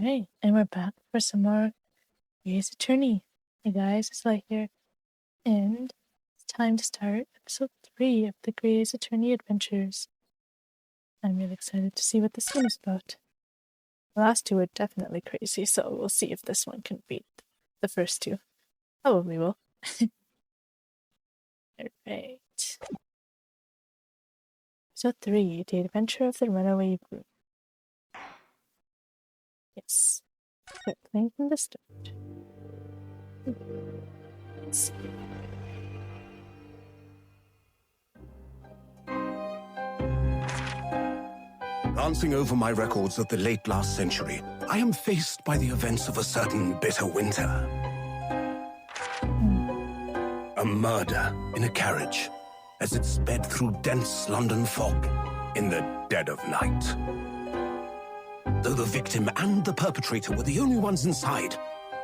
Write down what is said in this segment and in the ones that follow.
Alright, and we're back for some more Grey's Attorney. Hey guys, it's Light here, and it's time to start episode 3 of the Grey's Attorney Adventures. I'm really excited to see what this one is about. The last two were definitely crazy, so we'll see if this one can beat the first two. Probably will. Alright. Episode 3, The Adventure of the Runaway Group. Yes. Start playing from the start. Let's see. Glancing over my records of the late last century, I am faced by the events of a certain bitter winter. A murder in a carriage as it sped through dense London fog in the dead of night. Though the victim and the perpetrator were the only ones inside,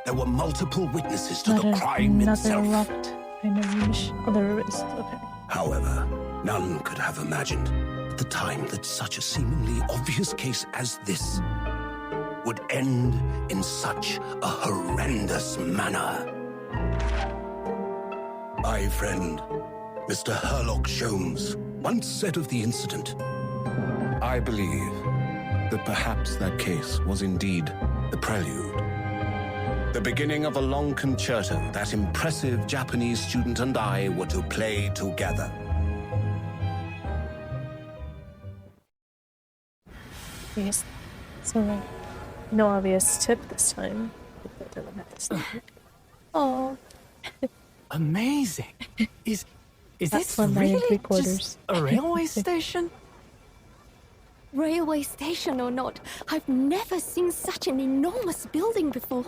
there were multiple witnesses to the crime itself. However, none could have imagined at the time that such a seemingly obvious case as this would end in such a horrendous manner. My friend, Mr. Herlock Sholmes, once said of the incident, "I believe that perhaps that case was indeed the prelude. The beginning of a long concerto that impressive Japanese student and I were to play together." Yes. So, no obvious tip this time. Oh. Amazing. Is That's this 1 really 3/4. just a railway station? Railway station or not, I've never seen such an enormous building before.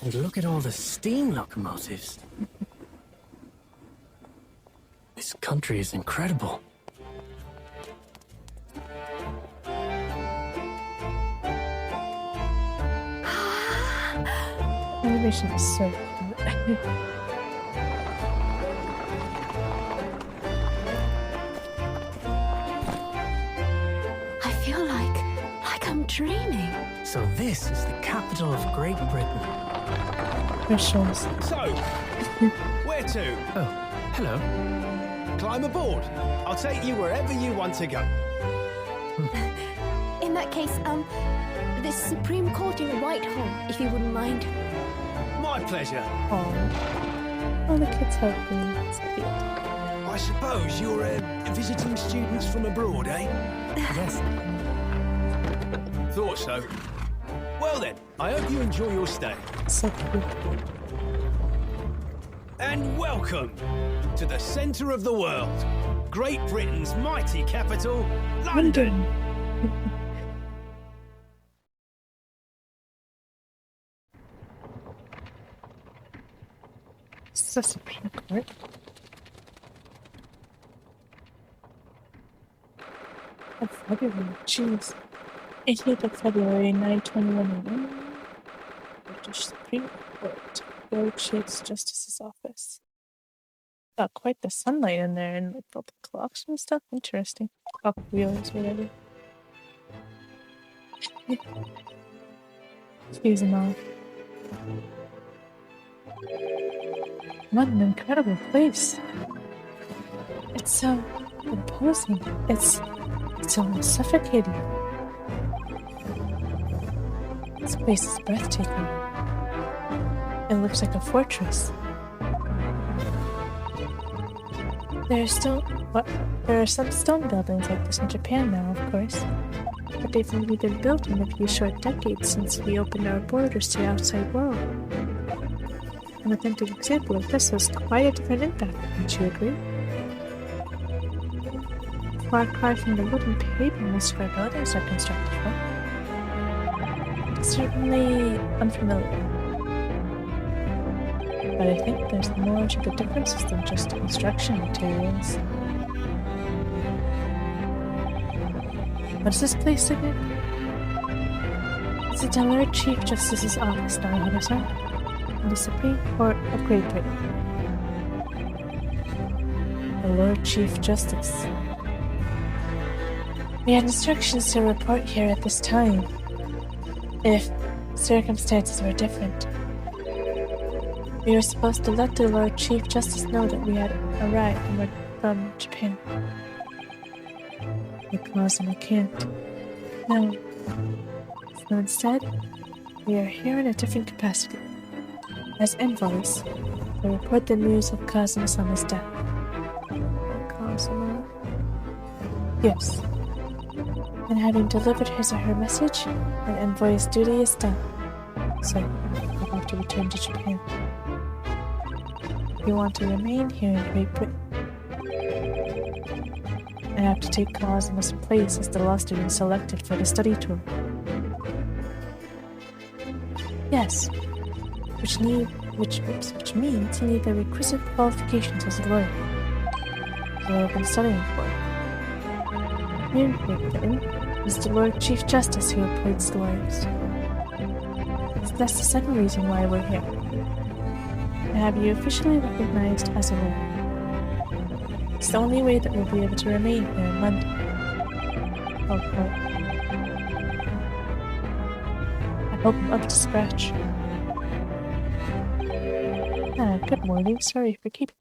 And look at all the steam locomotives. This country is incredible. Animation is so cute. I feel like I'm dreaming. So this is the capital of Great Britain. Visuals. So, where to? Oh, hello. Climb aboard. I'll take you wherever you want to go. In that case, the Supreme Court in Whitehall, if you wouldn't mind. My pleasure. Oh, the kids helping. It's cute. I suppose you're visiting students from abroad, eh? Yes. Thought so. Well then, I hope you enjoy your stay. So cute. And welcome to the centre of the world, Great Britain's mighty capital, London. This is a Supreme Court. Of February, jeez. 18th of February, 9/21. British Supreme Court. Road Chief's Justice's office. Got quite the sunlight in there and like all the clocks and stuff. Interesting. Clock wheels, whatever. Excuse them all. What an incredible place. It's so imposing. It's almost suffocating. This place is breathtaking. It looks like a fortress. There are some stone buildings like this in Japan now, of course, but they've only been built in a few short decades since we opened our borders to the outside world. An authentic example of this was quite a different impact, wouldn't you agree? Far cry from the wooden pavement most of our buildings are constructed from. It's certainly unfamiliar. But I think there's more to the differences than just construction materials. What is this place again? It's the Lord Chief Justice's office now, Hana-san, in the Supreme Court of Great Britain. The Lord Chief Justice. We had instructions to report here at this time. If circumstances were different, we were supposed to let the Lord Chief Justice know that we had arrived and were from Japan. Because we can't. No. So instead, we are here in a different capacity. As envoys, we report the news of Kazuma-sama's death. Kazuma? Yes. And having delivered his or her message, an envoy's duty is done. So, we have to return to Japan. We want to remain here in Great Britain. I have to take Kazuma's place as the law student selected for the study tour. Yes, which means you need the requisite qualifications as a lawyer. What I've been studying for. Here in Great Britain is the Lord Chief Justice who appoints lawyers. So that's the second reason why we're here. To have you officially recognized as a lawyer. It's the only way that we'll be able to remain here in London. Oh, boy. I hope I'm up to scratch. Good morning. Sorry for keeping.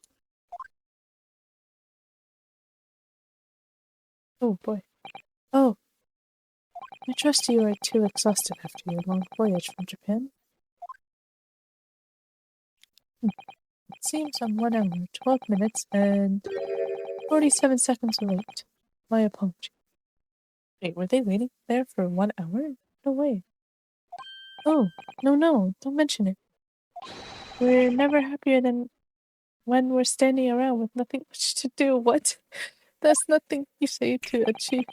Oh boy. Oh. I trust you are too exhausted after your long voyage from Japan. It seems I'm 1 hour, 12 minutes, and 47 seconds late. My apologies. Wait, were they waiting there for 1 hour? No way. Oh, no, don't mention it. We're never happier than when we're standing around with nothing much to do. What? That's nothing you say to achieve.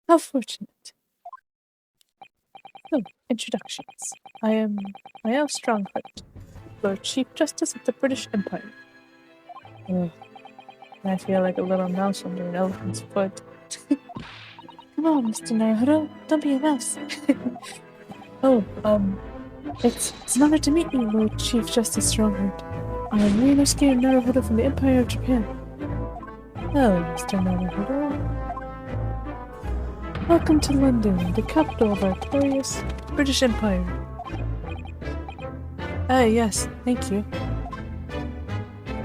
How fortunate. So, introductions. I am Strongheart, Lord Chief Justice of the British Empire. Ugh. I feel like a little mouse under an elephant's foot. Come on, Mr. Naruto, don't be a mouse. It's an honor to meet you, Lord Chief Justice Strongheart. I am Ryunosuke and Susato from the Empire of Japan. Hello, Mr. Naruto. Welcome to London, the capital of our glorious British Empire. Yes, thank you.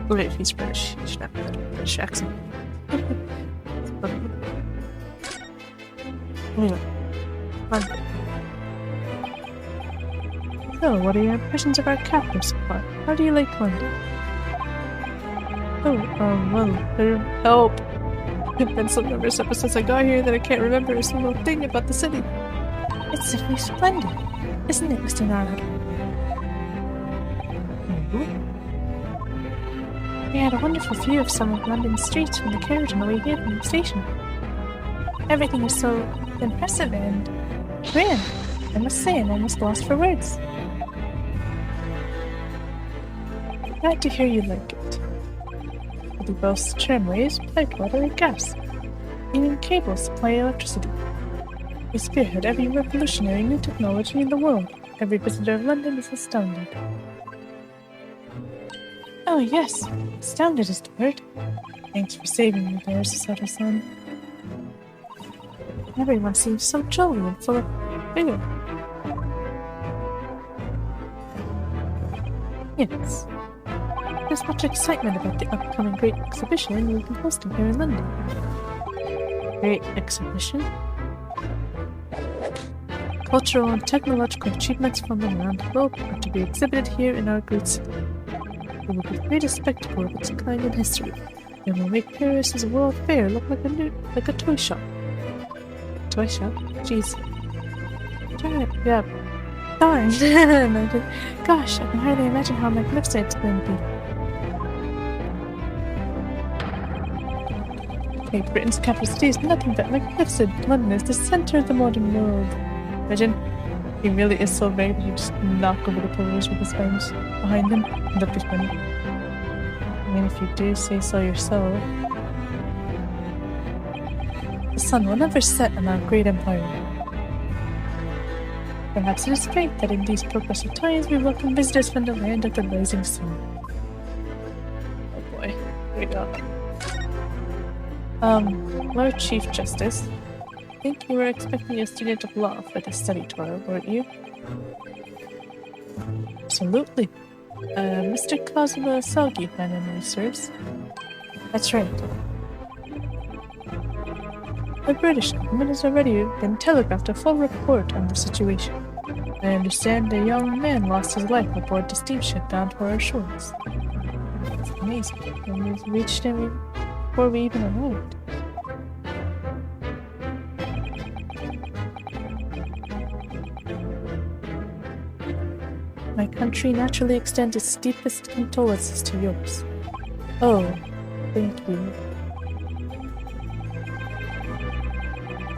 What if he's British? He should have a British accent. Anyway, London. So, what are your impressions of our capital so far? How do you like London? Help! I've been so nervous ever since I got here that I can't remember a single thing about the city. It's simply splendid, isn't it, Mr. Naruto? We had a wonderful view of some of London's streets from the carriage on the way here from the station. Everything was so impressive and grand. I must say, I'm almost lost for words. Glad to hear you like it. It boasts tramways, pipewater, and gas. Even cables supply electricity. We spearhead every revolutionary new technology in the world. Every visitor of London is astounded. Oh yes, astounded is the word. Thanks for saving me there, Susato-san. Everyone seems so jolly and full of vigor. Yes. There's much excitement about the upcoming great exhibition we've been hosting here in London. Great exhibition? Cultural and technological achievements from around the globe are to be exhibited here in our great city. It will be the greatest spectacle of its kind in history, and will make Paris' World Fair look like a toy shop. Toy shop? Jeez. Yeah. Darn. Gosh, I can hardly imagine how magnificent it's going to be. Hey, Britain's capital city is nothing but magnificent. London is the center of the modern world. Imagine, he really is so big that he just knock over the pillars with his arms behind him. That'd be funny. I mean, if you do say so yourself. The sun will never set on our great empire. Perhaps it is fate that in these progressive times we welcome visitors from the land of the rising sun. Oh boy, here we go. Lord Chief Justice, think you were expecting a student of law for the study tour, weren't you? Absolutely. Mr. Kazuma Sagi, if my memory serves. That's right. The British government has already been telegraphed a full report on the situation. I understand a young man lost his life aboard the steamship bound for our shores. It's amazing. And we've reached him before we even arrived. My country naturally extends its deepest condolences to yours. Oh, thank you.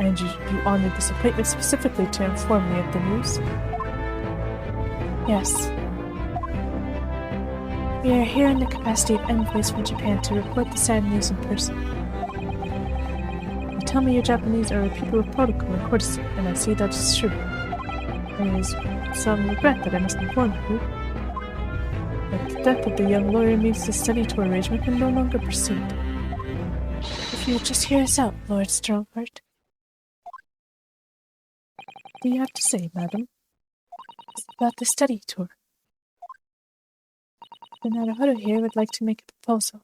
And you honored this appointment specifically to inform me of the news? Yes. We are here in the capacity of envoys from Japan to report the sad news in person. You tell me you Japanese are a people of protocol and courtesy, and I see that is true. There is some regret that I must inform you. But the death of the young lawyer means the study tour arrangement can no longer proceed. If you would just hear us out, Lord Strongheart. What do you have to say, madam? It's about the study tour. The Naruhodo here would like to make a proposal.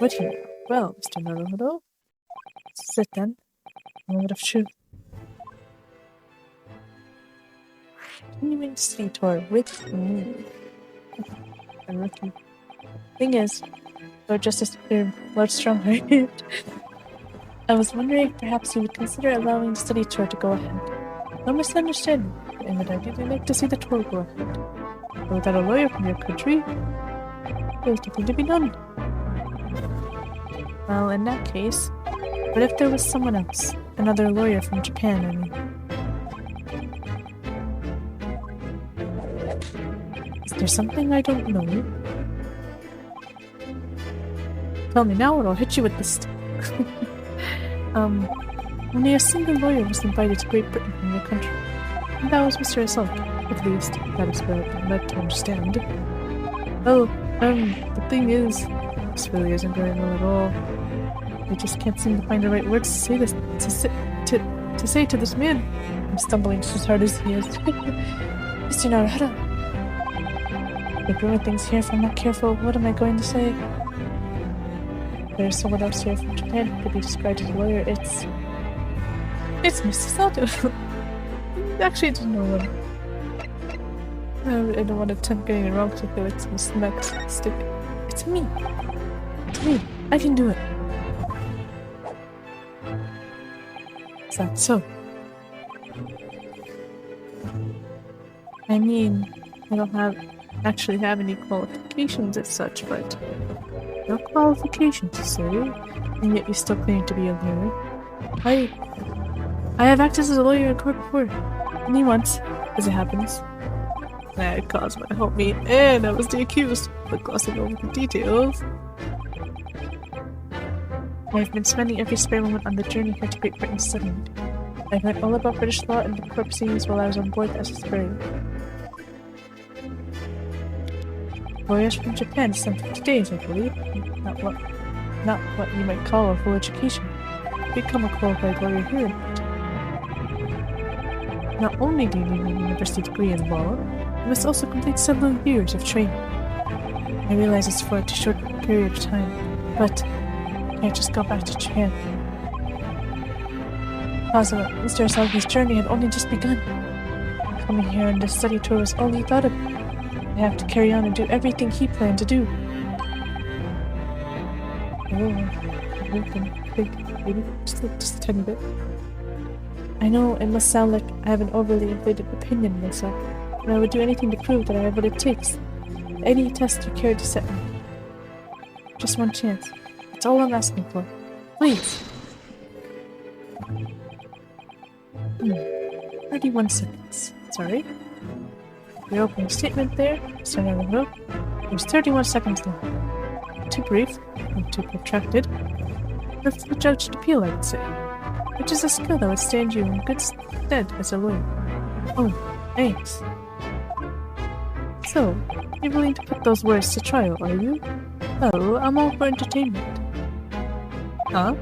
Would he? Well, Mr. Naruhodo. Sit then. Moment of truth. Continuing study tour with me. A rookie. Thing is, Lord Justice Lord Strongheart. I was wondering if perhaps you would consider allowing the study tour to go ahead. No misunderstanding, and that I'd really like to see the tour go ahead. But without a lawyer from your country, there's nothing to be done. Well, in that case, what if there was someone else? Another lawyer from Japan, I mean. Is there something I don't know? Tell me now or I'll hit you with this stick. Only a single lawyer was invited to Great Britain from your country. And that was Mr. Assault. At least, that is what I'm led to understand. Well, the thing is, this really isn't going well at all. I just can't seem to find the right words to say this, to say to this man. I'm stumbling just as hard as he is. Mr. Naruhodo. They ruin things here if I'm not careful. What am I going to say? There's someone else here from Japan who could be described as a lawyer. It's Mr. Sato. Actually, I didn't know what. I don't want to attempt getting it wrong because I feel like it's gonna smack stick. It's me. It's me. I can do it. Is that so? I mean, I don't actually have any qualifications as such, but no qualifications, you say, and yet you still claim to be a lawyer. I have acted as a lawyer in court before. Only once, as it happens. I had Cosmo to help me, and I was the accused, but glossing over the details. I've been spending every spare moment on the journey here to Great Britain studying. I've learned all about British law and the court proceedings while I was on board the SS Brave. Lawyers from Japan sent 50 days, I believe. Not what you might call a full education. Become a qualified lawyer here in Britain. Not only do you need a university degree in law, you must also complete several years of training. I realize it's for a too short period of time, but I can't just go back to Japan. Kazuma, Mr. Asagi's journey had only just begun. Coming here on this study tour was all he thought of. I have to carry on and do everything he planned to do. Maybe just a tiny bit. I know it must sound like I have an overly inflated opinion of myself, but I would do anything to prove that I have what it takes. Any test you care to set me. Just one chance. That's all I'm asking for. Please. 31 seconds. Sorry. Your opening statement there, Mr. Naruhodo, was 31 seconds long. Too brief, and too protracted. But for the judge to appeal, I would say. Which is a skill that would stand you in good stead as a lawyer. Oh, thanks. So, you're willing to put those words to trial, are you? Well, I'm all for entertainment. Huh?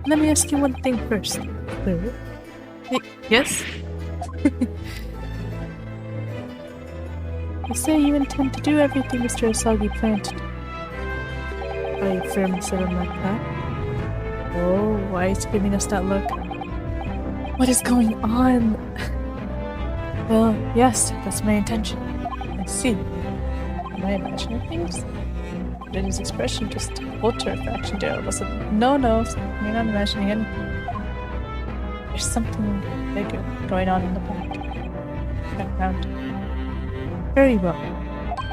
Let me ask you one thing first. Yes? You say you intend to do everything Mr. Asagi planned to do. Are you firmly set on that path? Oh, why is he giving us that look? What is going on? Well, yes, that's my intention. I see. Am I imagining things? Did his expression just alter a fraction there? Was it? No, you're not imagining anything. There's something bigger going on in the background. Very well.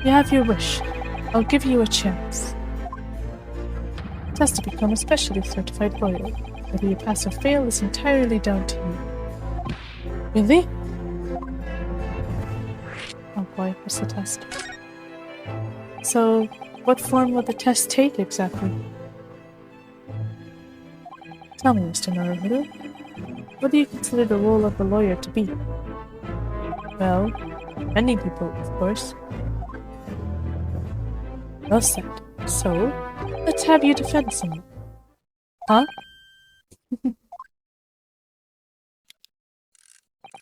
You have your wish. I'll give you a chance. The test to become a specially certified lawyer. Whether you pass or fail is entirely down to you. Really? Oh boy, what's the test? So, what form will the test take exactly? Tell me, Mr. Naruhodo. What do you consider the role of a lawyer to be? Well, many people, of course. Well said. So, let's have you defend someone. Huh?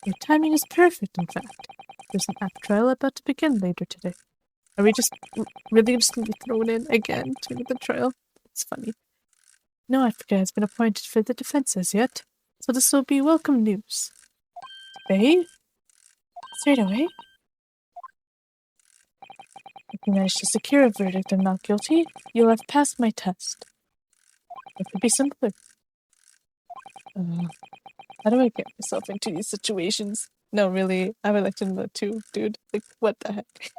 Your timing is perfect, in fact. There's an app trial about to begin later today. Are we just really just going to be thrown in again to the trial? It's funny. No advocate has been appointed for the defense as yet, so this will be welcome news. Today? Straight away? If you manage to secure a verdict of not guilty, you'll have passed my test. It could be simpler. How do I get myself into these situations? No, really, I would like to know too, dude. Like, what the heck?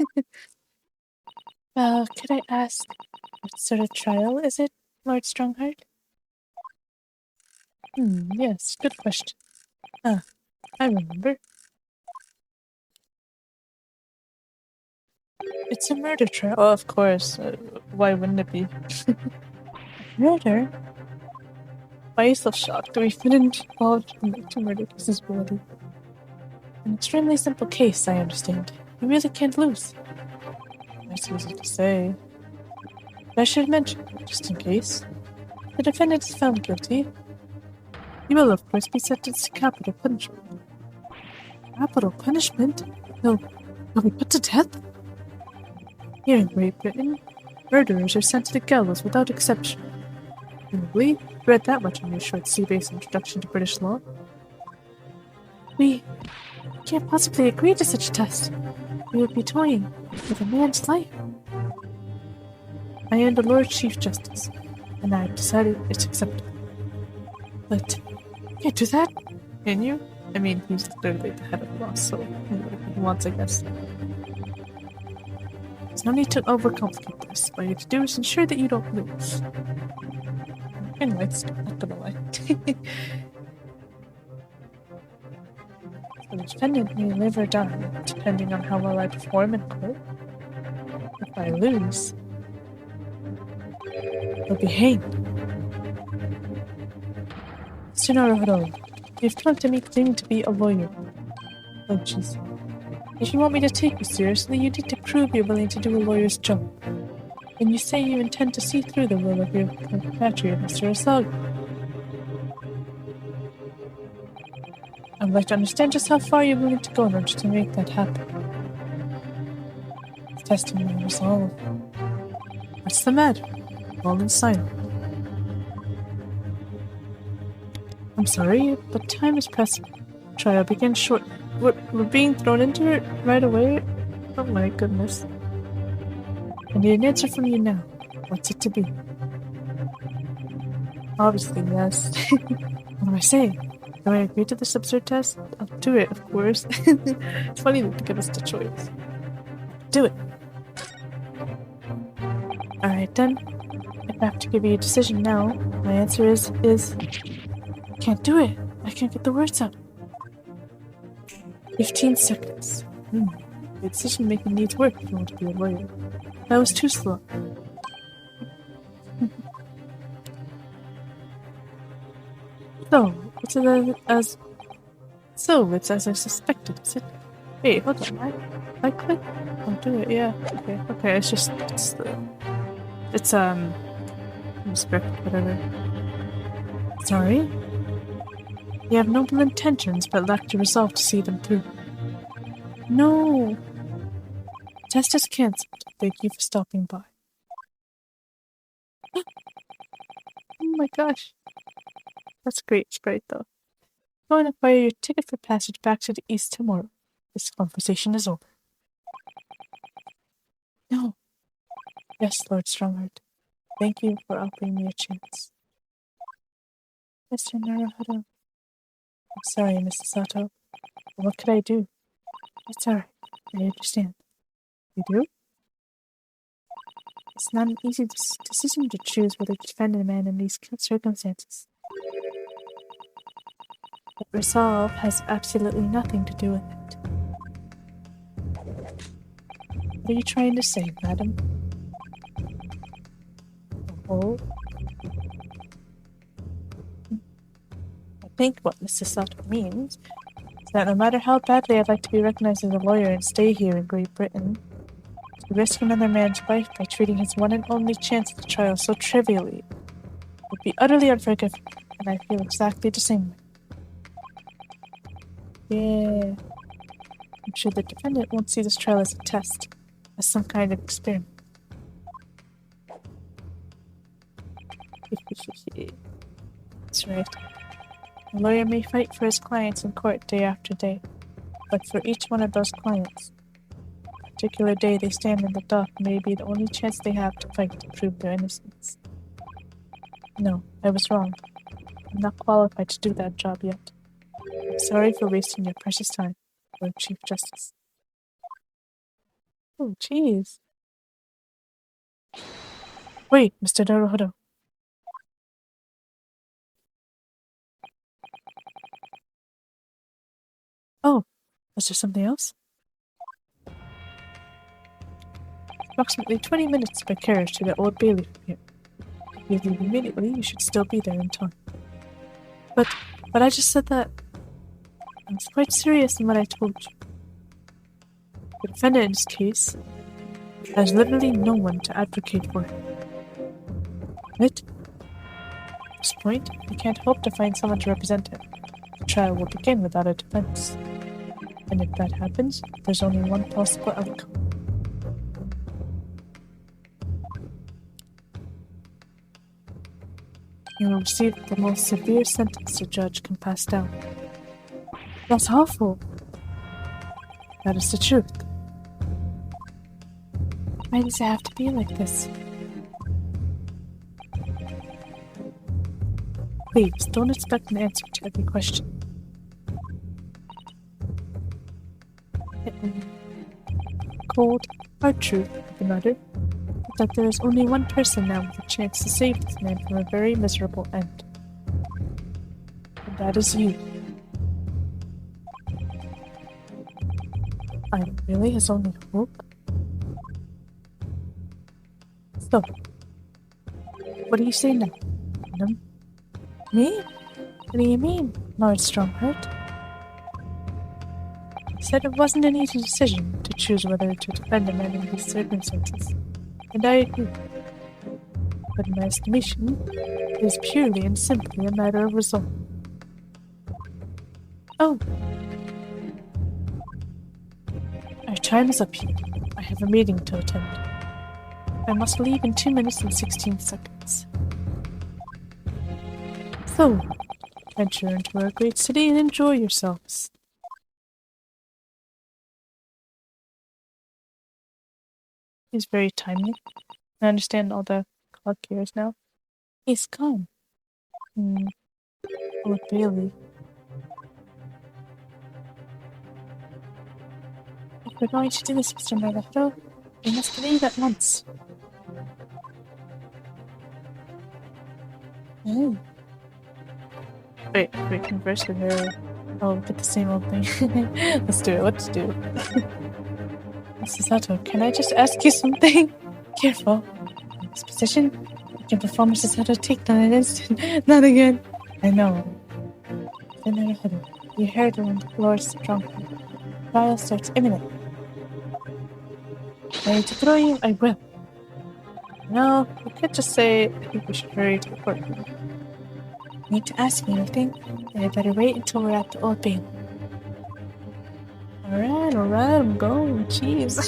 Could I ask, what sort of trial is it, Lord Strongheart? Yes, good question. I remember. It's a murder trial. Oh, of course. Why wouldn't it be? Murder? Why are you so shocked? We've been involved in 2 murder cases already. An extremely simple case, I understand. You really can't lose. That's easy to say. But I should mention, just in case, the defendant is found guilty. He will, of course, be sentenced to capital punishment. Capital punishment? He'll be put to death? Here in Great Britain, murderers are sent to the gallows without exception. Presumably, you read that much in your short sea-based introduction to British law. We can't possibly agree to such a test. We would be toying with a man's life. I am the Lord Chief Justice, and I have decided it's acceptable. But you can't do that, can you? I mean, he's literally the head of the law, so he wants, I guess. There's no need to overcomplicate this. What you have to do is ensure that you don't lose. Anyway, it's not gonna lie. The defendant may live or die, depending on how well I perform in court. If I lose, he'll be hanged. Mr. Naruhodo, you've come to me claiming to be a lawyer. Oh, jeez. If you want me to take you seriously, you need to prove you're willing to do a lawyer's job. And you say you intend to see through the will of your compatriot, Mr. Asagi. I would like to understand just how far you're willing to go in order to make that happen. It's testing my resolve. What's the matter? All in silence. I'm sorry, but time is pressing. Trial begins short. We're being thrown into it right away? Oh my goodness. I need an answer from you now. What's it to be? Obviously, yes. What am I saying? Do I agree to this absurd test? I'll do it, of course. It's funny to give us the choice. Do it. Alright then. If I have to give you a decision now, my answer is... Can't do it. I can't get the words out. 15 seconds. The decision making needs work if you want to be a lawyer. That was too slow. It's as I suspected, is it? Wait, hold on. I click? I'll do it, yeah. Okay, it's script, whatever. Sorry? You have noble intentions, but lack the resolve to see them through. No! Test is cancelled. Thank you for stopping by. Oh my gosh. That's a great sprite, though. Go and acquire your ticket for passage back to the east tomorrow. This conversation is over. No. Yes, Lord Strongheart. Thank you for offering me a chance. Mr. Naruhodo. I'm sorry, Mrs. Sato. But what could I do? It's alright. I understand. You do? It's not an easy decision to choose whether to defend a man in these circumstances. But resolve has absolutely nothing to do with it. What are you trying to say, madam? Oh? I think what Mrs. Sato means is that no matter how badly I'd like to be recognized as a lawyer and stay here in Great Britain, to risk another man's life by treating his one and only chance at the trial so trivially would be utterly unforgivable, and I feel exactly the same way. Yeah. I'm sure the defendant won't see this trial as a test, as some kind of experiment. That's right. A lawyer may fight for his clients in court day after day, but for each one of those clients, a particular day they stand in the dock may be the only chance they have to fight to prove their innocence. No, I was wrong. I'm not qualified to do that job yet. I'm sorry for wasting your precious time, Lord Chief Justice. Oh, jeez. Wait, Mr. Naruhodo. Oh, was there something else? Approximately 20 minutes by carriage to the Old Bailey from here. If you leave immediately, you should still be there in time. But I just said that I was quite serious in what I told you. The defendant in this case has literally no one to advocate for him. Right? At this point, he can't hope to find someone to represent him. The trial will begin without a defense. And if that happens, there's only one possible outcome. You will receive the most severe sentence the judge can pass down. That's awful. That is the truth. Why does it have to be like this? Please, don't expect an answer to every question. Cold, hard truth of the matter is that there is only one person now with a chance to save this man from a very miserable end. And that is you. I'm really his only hope? So, what do you say now, madam? Me? What do you mean, Lord Strongheart? I said it wasn't an easy decision to choose whether to defend a man in these circumstances, and I agree. But in my estimation, it is purely and simply a matter of resolve. Oh. Our time is up here. I have a meeting to attend. I must leave in 2 minutes and 16 seconds. So, venture into our great city and enjoy yourselves. He's very timely. I understand all the clock gears now. He's gone. Old Bailey. If we're going to do this, Mr. Naruhodo, we must leave at once. Oh. Wait, converse with her. Oh, get the same old thing. Let's do it. Let's do it. Mrs. Sato, can I just ask you something? Careful. In this position, you can perform Mrs. Sato takedown in an instant. Not again. I know. You heard her when the Lord Strongheart. Trial starts imminently. I need to throw you. I will. No, you could just say, I think we should hurry to the courtroom. need to ask me anything, then I better wait until we're at the Old Bailey. Alright, I'm going. Jeez.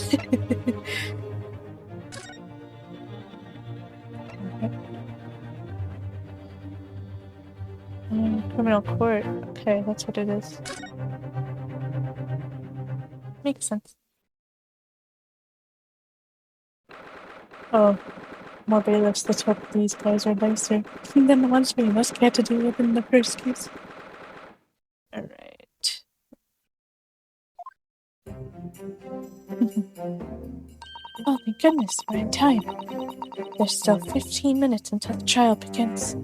Criminal court. Okay, that's what it is. Makes sense. Oh, more bailiffs. Let's hope these guys are nicer than the ones we must get to deal with in the first case. Alright. Oh, thank goodness, we're in time. There's still 15 minutes until the trial begins.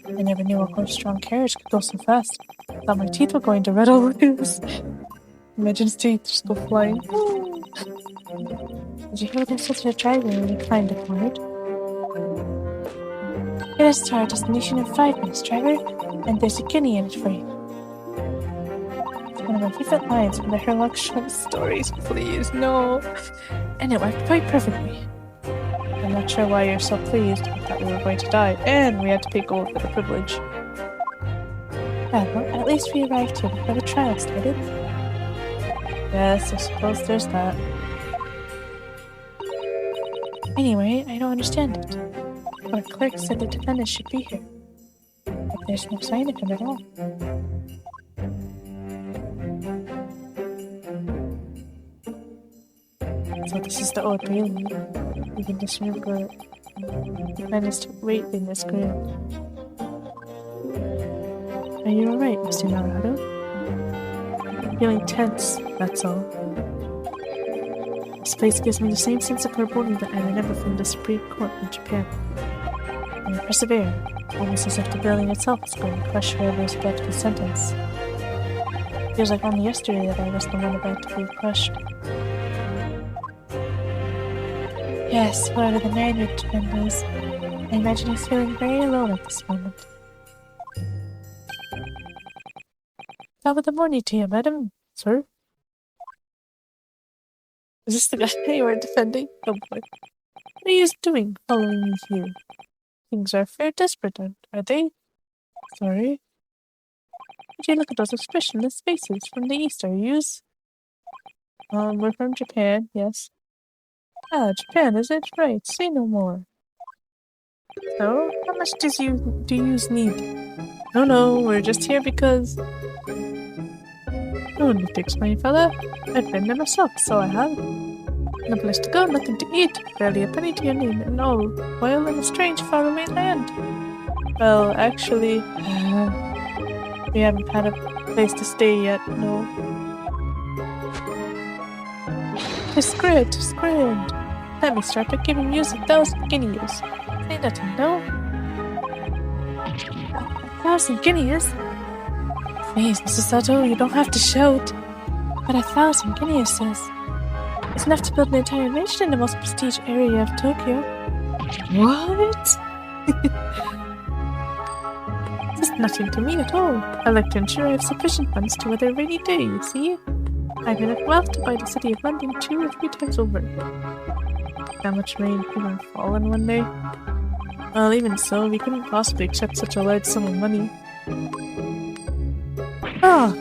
I never knew a horse-drawn carriage could go so fast. I thought my teeth were going to rattle loose. Imagine his teeth just go flying. Did you hear there's such a driver really kind of word? Get us to our destination in 5 minutes, driver, and there's a guinea in it for you. It's one of my favorite lines from the Sherlock Holmes stories, please, no. And it worked quite perfectly. I'm not sure why you're so pleased. I thought we were going to die, and we had to pay gold for the privilege. Well, at least we arrived here before the trial started. Yes, I suppose there's that. Anyway, I don't understand it. Our clerk said the defendant should be here, but there's no sign of him at all. So this is the Old Bailey. You can just remember the finest weight in this group. Are you alright, Mr. Naruto? I'm feeling tense, that's all. This place gives me the same sense of foreboding that I remember from the Supreme Court in Japan. And I persevere, almost as if the building itself is going to crush whoever is about to be sentenced. Feels like only yesterday that I was the one about to be crushed. Yes, whoever the man with defend is, I imagine he's feeling very alone at this moment. Top of the morning to you, madam. Sir? Is this the guy you were defending? Oh boy. What are you doing following me here? Things are fair desperate, are they? Sorry. Would you look at those expressionless faces from the east, are yous? We're from Japan, yes. Ah, Japan, is it? Right, say no more. So, how much do yous need? No, we're just here because... No need to explain, fella. I've been there myself, so I have. No place to go, nothing to eat, barely a penny to your name, and all while in a strange, faraway land. Well, actually, we haven't had a place to stay yet, no. It's great. Let me start by giving you 1,000 guineas. Say nothing, no? 1,000 guineas? Please, Mrs. Sato, you don't have to shout. But 1,000 guineas, sis. It's enough to build an entire mansion in the most prestige area of Tokyo. What? This is nothing to me at all. I like to ensure I have sufficient funds to weather a rainy day, you see? I've enough wealth to buy the city of London 2 or 3 times over. That much rain could even fall in one day. Well, even so, we couldn't possibly accept such a large sum of money. Ah!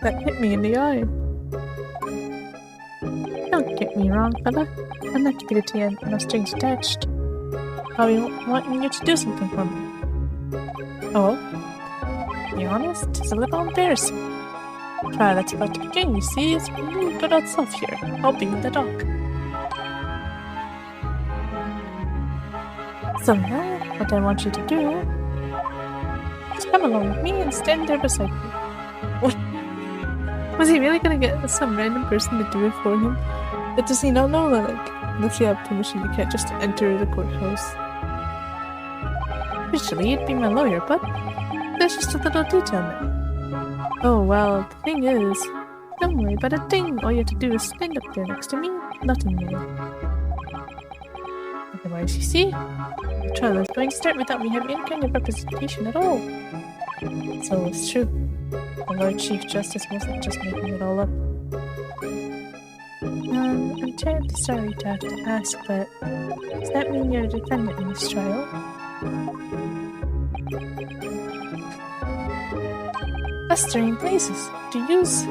That hit me in the eye. Don't get me wrong, fella. I'm not giving it to you, no strings attached. Probably wanting you to do something for me. Oh? To be honest, it's a little embarrassing. Try that's about to begin, you see, it's really good old self here. I'll be in the dock. So now, what I want you to do is come along with me and stand there beside me. What? Was he really gonna get some random person to do it for him? But does he not know that, like, unless you have permission, you can't just enter the courthouse? Usually, you'd be my lawyer, but there's just a little detail now. Oh, well, the thing is, don't worry about a thing. All you have to do is stand up there next to me, nothing more. Otherwise, you see, the trial is going to start without me having any kind of representation at all. So it's true. The Lord Chief Justice wasn't just making it all up. I'm terribly sorry to have to ask, but does that mean you're a defendant in this trial? Mastering places. To use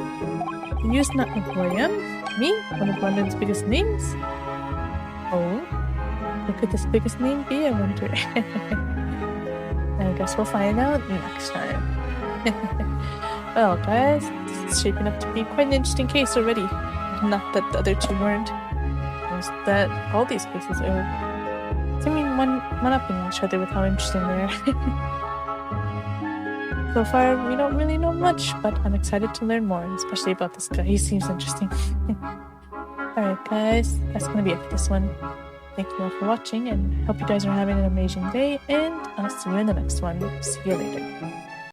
not know who I am. Me? One of London's biggest names? Oh. What could this biggest name be, I wonder? I guess we'll find out next time. Well, guys, it's shaping up to be quite an interesting case already. Not that the other two weren't. Just that all these cases are seeming one-upping each other with how interesting they are. So far, we don't really know much, but I'm excited to learn more, especially about this guy. He seems interesting. Alright, guys, that's gonna be it for this one. Thank you all for watching, and hope you guys are having an amazing day, and I'll see you in the next one. See you later.